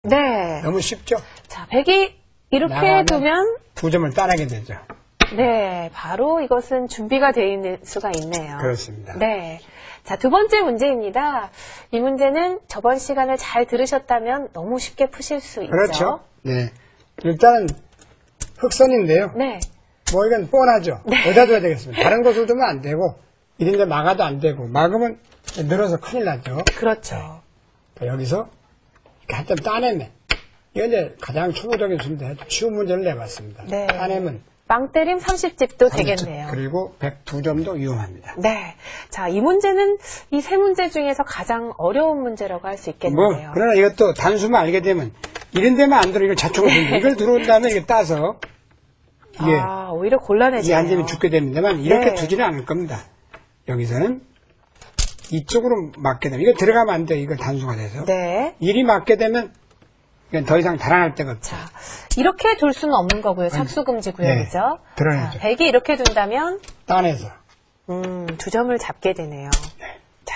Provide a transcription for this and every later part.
네. 너무 쉽죠? 자, 백이 이렇게 두면 2점을 따내게 되죠. 네, 바로 이것은 준비가 되어 있는 수가 있네요. 그렇습니다. 네. 자, 두 번째 문제입니다. 이 문제는 저번 시간을 잘 들으셨다면 너무 쉽게 푸실 수 있죠. 그렇죠. 네. 일단은 흑선인데요. 네. 뭐 이건 뻔하죠. 네. 어디다 둬야 되겠습니다. 다른 곳을 두면 안 되고 이런데 막아도 안 되고 막으면 늘어서 큰일 나죠. 그렇죠. 네. 여기서 이렇게 한 점 따내면 이건 이제 가장 초보적인 수인데 쉬운 문제를 내봤습니다. 네. 따내면 빵 때림 30집도 되겠네요. 그리고 102점도 위험합니다. 네. 자, 이 문제는 이 세 문제 중에서 가장 어려운 문제라고 할 수 있겠는데요. 그러나 이것도 단수만 알게 되면 이런 데만 안 들어 이걸 자충을 줍니다. 이걸 들어온 다음에 이렇게 따서 이게 오히려 곤란해지네요. 이 안 되면 죽게 됩니다만 이렇게 네. 두지는 않을 겁니다. 여기서는 이쪽으로 맞게 되면 이거 들어가면 안 돼요. 이거 단수가 돼서 네. 일이 맞게 되면 이건 더 이상 달아날 데가 없죠. 자, 이렇게 둘 수는 없는 거고요. 착수금지 구역이죠. 네, 들어야죠. 자, 백이 이렇게 둔다면 따내서 2점을 잡게 되네요. 네. 자,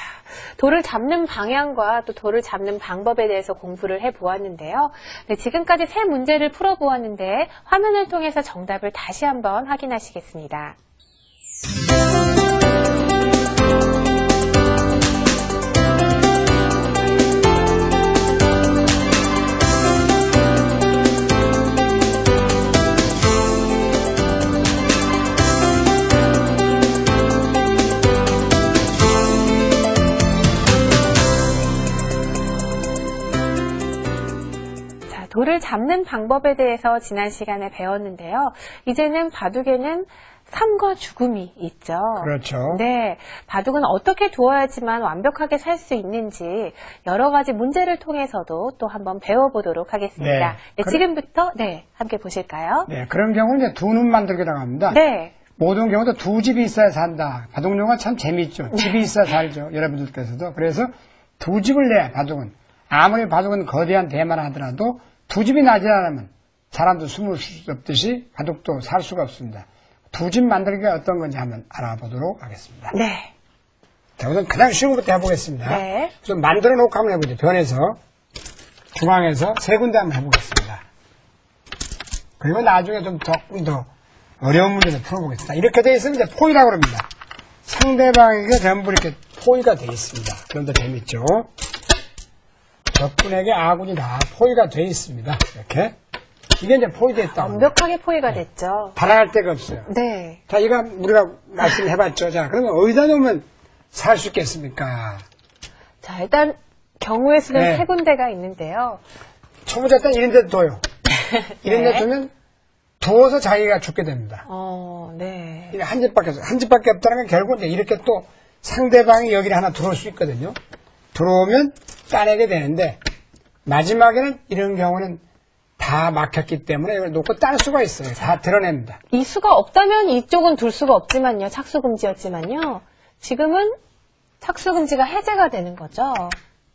돌을 잡는 방향과 또 돌을 잡는 방법에 대해서 공부를 해보았는데요. 네, 지금까지 세 문제를 풀어보았는데 화면을 통해서 정답을 다시 한번 확인하시겠습니다. 돌을 잡는 방법에 대해서 지난 시간에 배웠는데요. 이제는 바둑에는 삶과 죽음이 있죠. 그렇죠. 네, 바둑은 어떻게 두어야지만 완벽하게 살 수 있는지 여러 가지 문제를 통해서도 또 한번 배워보도록 하겠습니다. 네, 지금부터 함께 보실까요? 네, 그런 경우는 이제 두 눈 만들기라고 합니다. 네. 모든 경우도 두 집이 있어야 산다. 바둑용어가 참 재미있죠. 집이 있어야 살죠. 여러분들께서도. 그래서 두 집을 내야 바둑은. 아무리 바둑은 거대한 대만을 하더라도 두 집이 나지 않으면 사람도 숨을 수 없듯이 바둑도 살 수가 없습니다. 두 집 만들기가 어떤 건지 한번 알아보도록 하겠습니다. 네. 자, 우선 가장 쉬운 것부터 해보겠습니다. 네. 우선 만들어 놓고 한번 해보죠. 변에서, 중앙에서 세 군데 한번 해보겠습니다. 그리고 나중에 좀 더 어려운 문제를 풀어보겠습니다. 이렇게 되어 있으면 이제 포위라고 합니다. 상대방에게 전부 이렇게 포위가 되어 있습니다. 그럼 더 재밌죠. 적군에게 아군이 다 포위가 되어 있습니다. 이렇게. 이게 이제 포위되어 있다. 완벽하게 포위가 됐죠. 달아날 데가 없어요. 네. 자, 이거 우리가 말씀해봤죠. 자, 그러면 어디다 놓으면 살 수 있겠습니까? 자, 일단 경우의 수는 네. 세 군데가 있는데요. 초보자 때는 이런 데 둬요. 이런 데 두면 두어서 자기가 죽게 됩니다. 네. 한 집밖에 없다는 건 결국 이제 이렇게 또 상대방이 여기를 하나 들어올 수 있거든요. 들어오면 따내게 되는데 마지막에는 이런 경우는 다 막혔기 때문에 이걸 놓고 딸 수가 있어요. 다 드러냅니다. 이 수가 없다면 이쪽은 둘 수가 없지만요. 착수금지였지만요. 지금은 착수금지가 해제가 되는 거죠.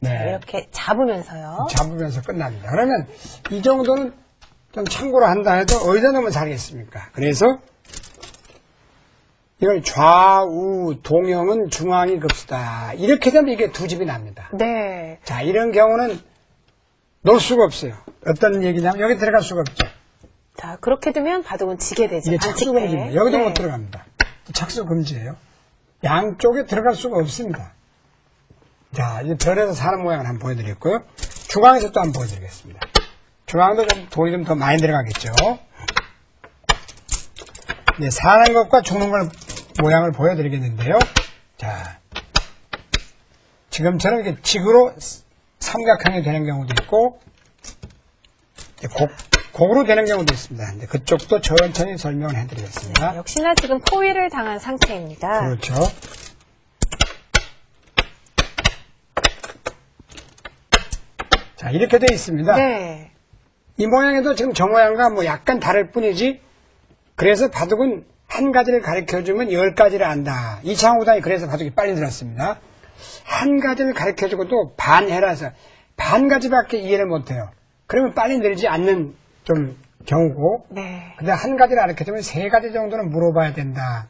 네. 이렇게 잡으면서요. 잡으면서 끝납니다. 그러면 이 정도는 좀 참고로 한다 해도 어디다 놓으면 살겠습니까? 그래서 이걸 좌우 동형은 중앙이 급수다. 이렇게 되면 이게 두 집이 납니다. 네. 자, 이런 경우는 놓을 수가 없어요. 어떤 얘기냐면 여기 들어갈 수가 없죠. 자, 그렇게 되면 바둑은 지게 되죠. 이게 착수금지입니다. 여기도 네. 못 들어갑니다. 착수금지예요. 양쪽에 들어갈 수가 없습니다. 자, 이제 별에서 사는 모양을 한번 보여드렸고요. 중앙에서 또 한번 보여드리겠습니다. 중앙도 좀 돌이 좀 더 많이 들어가겠죠. 네, 사는 것과 죽는 걸 모양을 보여드리겠는데요. 자, 지금처럼 이렇게 직으로 삼각형이 되는 경우도 있고, 곡으로 되는 경우도 있습니다. 근데 그쪽도 천천히 설명을 해드리겠습니다. 네, 역시나 지금 포위를 당한 상태입니다. 그렇죠. 자, 이렇게 되어 있습니다. 네. 이 모양에도 지금 저 모양과 뭐 약간 다를 뿐이지, 그래서 바둑은 한 가지를 가르쳐주면 10가지를 안다. 이창호단이 그래서 바둑이 빨리 들었습니다. 한 가지를 가르쳐주고도 반해라서 반 가지밖에 이해를 못해요. 그러면 빨리 늘지 않는 좀 경우고, 네. 근데 한 가지를 가르쳐주면 3가지 정도는 물어봐야 된다.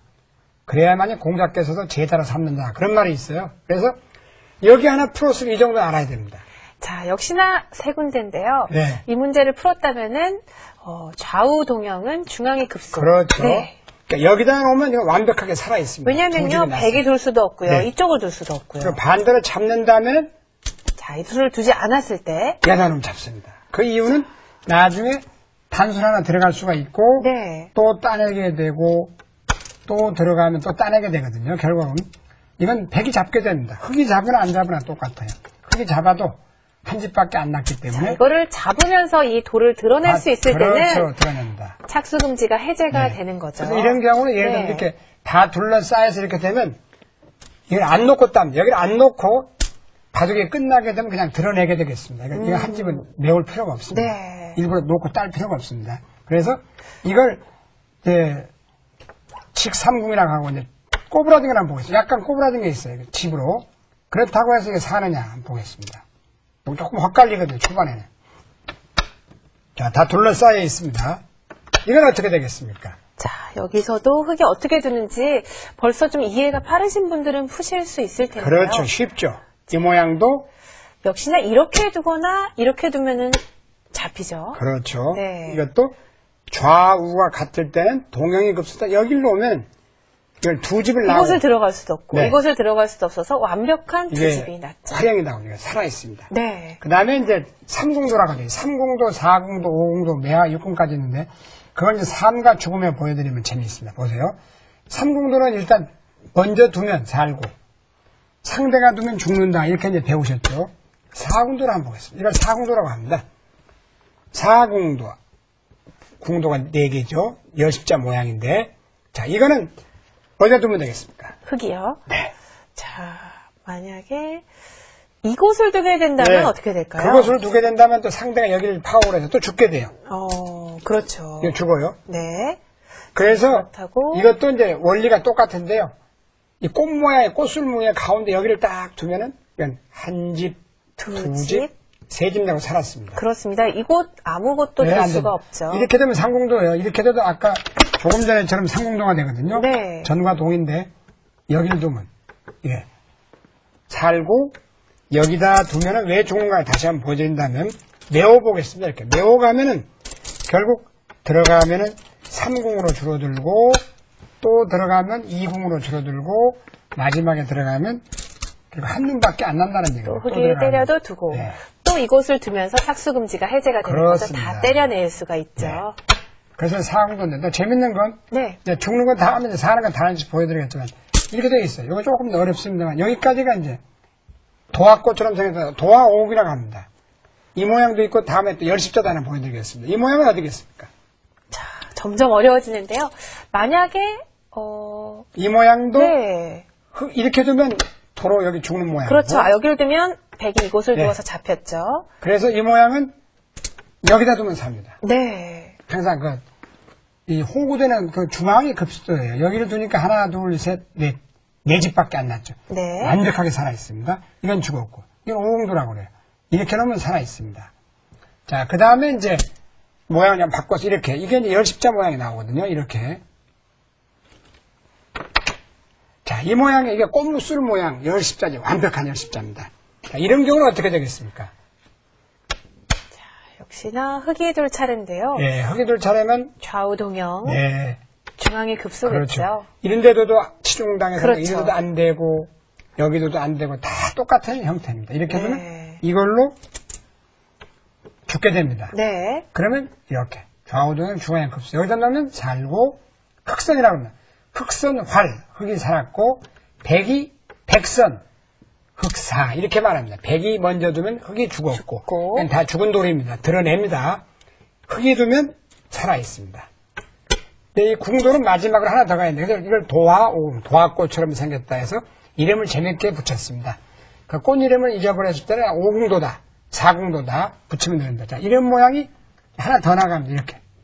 그래야만이 공자께서도 제자로 삼는다. 그런 말이 있어요. 그래서 여기 하나 풀었으면 이 정도 알아야 됩니다. 자, 역시나 세 군데인데요. 네. 이 문제를 풀었다면은 좌우 동형은 중앙의 급소. 그렇죠. 네. 그러니까 여기다 놓으면 이거 완벽하게 살아 있습니다. 왜냐면요, 백이 돌 수도 없고요. 네. 이쪽을 돌 수도 없고요. 그리고 반대로 잡는다면 자, 이 수를 두지 않았을 때. 여기다 놓으면 잡습니다. 그 이유는 나중에 단술 하나 들어갈 수가 있고 네. 또 따내게 되고 또 들어가면 또 따내게 되거든요. 결국은 이건 백이 잡게 됩니다. 흙이 잡으나 안 잡으나 똑같아요. 흙이 잡아도 한 집밖에 안 났기 때문에 이거를 잡으면서 이 돌을 드러낼 수 있을 그렇죠. 때는 드러낸다. 착수금지가 해제가 네. 되는 거죠. 그래서 이런 경우는 예를 들면 네. 이렇게 다 둘러싸여서 이렇게 되면 이걸 안 놓고 땁니다. 여기를 안 놓고 바둑이 끝나게 되면 그냥 드러내게 되겠습니다. 이거 한 집은 메울 필요가 없습니다. 네. 일부러 놓고 딸 필요가 없습니다. 그래서 이걸 이제 칙삼궁이라고 하고 이제 꼬부라진 걸 한번 보겠습니다. 약간 꼬부라진 게 있어요. 집으로. 그렇다고 해서 이게 사느냐 한번 보겠습니다. 조금 헛갈리거든요. 초반에는. 자, 다 둘러싸여 있습니다. 이건 어떻게 되겠습니까? 자, 여기서도 흙이 어떻게 두는지 벌써 좀 이해가 빠르신 분들은 푸실 수 있을 텐데요. 그렇죠. 쉽죠. 이 모양도 역시나 이렇게 두거나 이렇게 두면은 잡히죠. 그렇죠. 네. 이것도 좌우가 같을 때는 동형이 급수다. 여기를 놓으면 이걸 두 집을 나오고 이곳을 들어갈 수도 없고 네. 이곳을 들어갈 수도 없어서 완벽한 두 이게 집이 났죠. 활용이 나오니까 살아있습니다. 네. 그 다음에 이제 3궁도라고 하죠. 3궁도, 4궁도, 5궁도, 매화 6궁까지 있는데 그걸 이제 삶과 죽음에 보여드리면 재미있습니다. 보세요. 3궁도는 일단 먼저 두면 살고 상대가 두면 죽는다. 이렇게 이제 배우셨죠. 4궁도를 한번 보겠습니다. 이걸 4궁도라고 합니다. 4궁도. 궁도가 4개죠. 열십자 모양인데 자, 이거는 어디다 두면 되겠습니까? 흙이요. 네. 자, 만약에 이곳을 두게 된다면 어떻게 될까요? 그곳을 두게 된다면 또 상대가 여기를 파워를 해서 또 죽게 돼요. 그렇죠. 이거 죽어요. 네. 그래서 그렇다고 이것도 이제 원리가 똑같은데요. 이 꽃 모양의 꽃술무의 가운데 여기를 딱 두면은 이건 한 집, 두 집, 세 집 내고 살았습니다. 그렇습니다. 이곳 아무 곳도 네, 둘 안 수가 됩니다. 없죠. 이렇게 되면 상궁도예요. 이렇게 돼도 아까 조금 전에처럼 상궁도가 되거든요. 네. 전과 동인데 여기를 두면 예. 살고 여기다 두면은 왜 죽은가 다시 한번 보여드린다면 메워보겠습니다. 이렇게 메워가면은 결국 들어가면은 3궁으로 줄어들고 또 들어가면 2궁으로 줄어들고 마지막에 들어가면 그리고 한 눈밖에 안 난다는 얘기예요. 또 흙이 때려도 두고 네. 또 이곳을 두면서 착수금지가 해제가 되는 거죠. 그렇습니다. 다 때려낼 수가 있죠. 네. 그래서 4궁도인데 또 재밌는 건 네. 이제 죽는 건 다 하면 사는 건 다른지 보여드리겠지만 이렇게 되어 있어요. 이거 조금 더 어렵습니다만 여기까지가 이제 도화꽃처럼 생겨서 도화옥이라고 합니다. 이 모양도 있고 다음에 또 열십자도 하나 보여드리겠습니다. 이 모양은 어디겠습니까? 자, 점점 어려워지는데요. 만약에 이 모양도 네. 이렇게 두면 도로 여기 죽는 모양이고 그렇죠. 여기를 두면 백이 이곳을 네. 두어서 잡혔죠. 그래서 이 모양은 여기다 두면 삽니다. 네. 항상 이 호구되는 그 중앙이 급수도예요. 여기를 두니까 하나, 둘, 셋, 넷, 네 집밖에 안 났죠. 네. 완벽하게 살아 있습니다. 이건 죽었고, 이건 오궁도라고 그래요. 이렇게 놓으면 살아 있습니다. 자, 그 다음에 이제 모양을 좀 바꿔서 이렇게 이게 이제 열십자 모양이 나오거든요. 이렇게. 자, 이 모양이 이게 꽃무술 모양 열십자죠. 완벽한 열십자입니다. 자, 이런 경우는 어떻게 되겠습니까? 역시나 흙이 둘 차례인데요. 예, 흙이들 차례면 좌우 동형, 예. 중앙의 급소겠죠. 그렇죠. 이런데도 치중당해서 그렇죠. 이런데도 안 되고 여기도 안 되고 다 똑같은 형태입니다. 이렇게 되면 네. 이걸로 죽게 됩니다. 네. 그러면 이렇게 좌우동형 중앙의 급수 여기다 넣으면 살고 흑선이라고 합니다. 흑선 활 흑이 살았고 백이 백선 흑사 이렇게 말합니다. 백이 먼저 두면 흑이 죽었고 그건 다 죽은 돌입니다. 드러냅니다. 흑이 두면 살아있습니다. 이 궁도는 마지막으로 하나 더 가야 되는데 그래서 이걸 도화꽃처럼 생겼다 해서 이름을 재밌게 붙였습니다. 그 꽃 이름을 잊어버렸을 때는 오궁도다, 사궁도다 붙이면 됩니다. 자, 이름 모양이 하나 더 나갑니다. 이렇게.